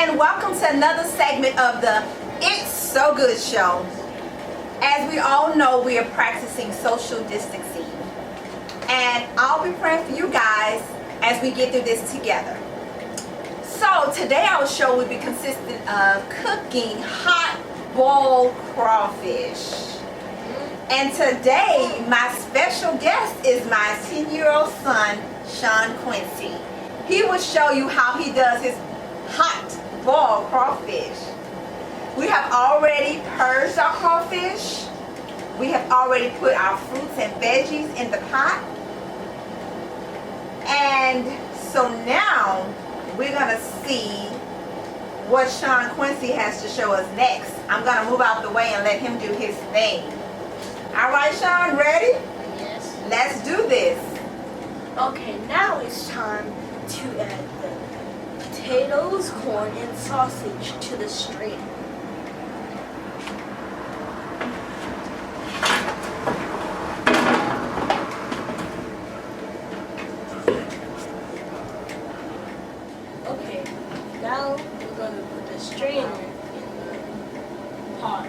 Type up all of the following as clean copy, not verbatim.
and welcome to another segment of the It's So Good show. As we all know, we are practicing social distancing, and I'll be praying for you guys as we get through this together. So today our show will be consistent of cooking hot boiled crawfish. And today my special guest is my 10-year-old son, Sean Quincy. He will show you how he does his hot boiled crawfish. We have already purged our crawfish. We have already put our fruits and veggies in the pot. And so now we're gonna see what Sean Quincy has to show us next. I'm gonna move out the way and let him do his thing. All right, Sean, ready? Yes. Let's do this. Okay, now it's time to add the potatoes, corn, and sausage to the strainer. Okay, now we're going to put the strainer in the pot.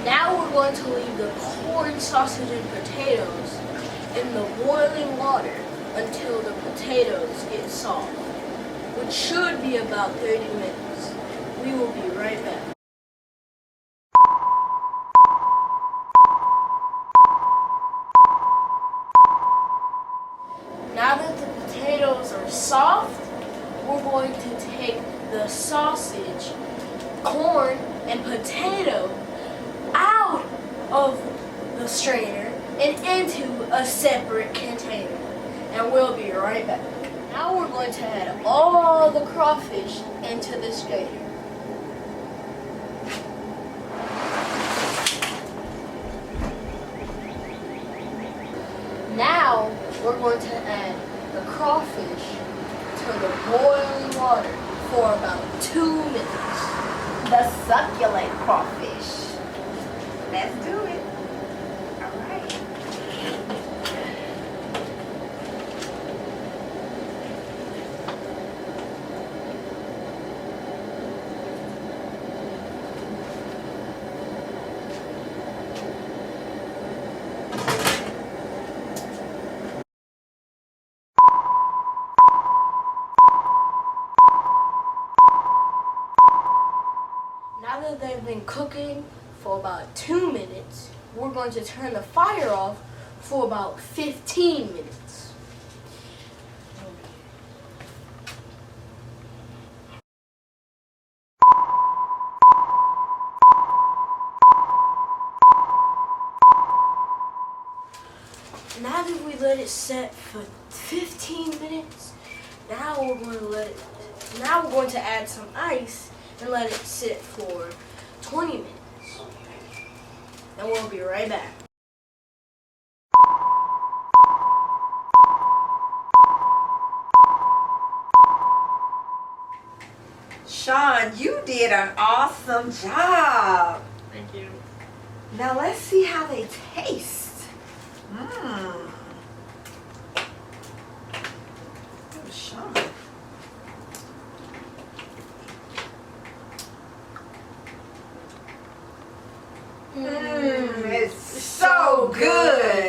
Now we're going to leave the corn, sausage, and potatoes in the boiling water until the potatoes get soft, which should be about 30 minutes. We will be right back. Now that the potatoes are soft, we're going to take the sausage, corn, and potato out of the strainer and into a separate container, and we'll be right back. Now we're going to add all the crawfish into the strainer. Now we're going to add the crawfish to the boiling water for about 2 minutes. The succulent crawfish. Let's do it. All right. Now that they've been cooking for about 2 minutes, we're going to turn the fire off for about 15 minutes. Now that we let it set for 15 minutes, now we're going to add some ice and let it sit for 20 minutes. And we'll be right back. Sean, you did an awesome job. Thank you. Now let's see how they taste. Mmm. Oh, Sean. Mmm, it's so good.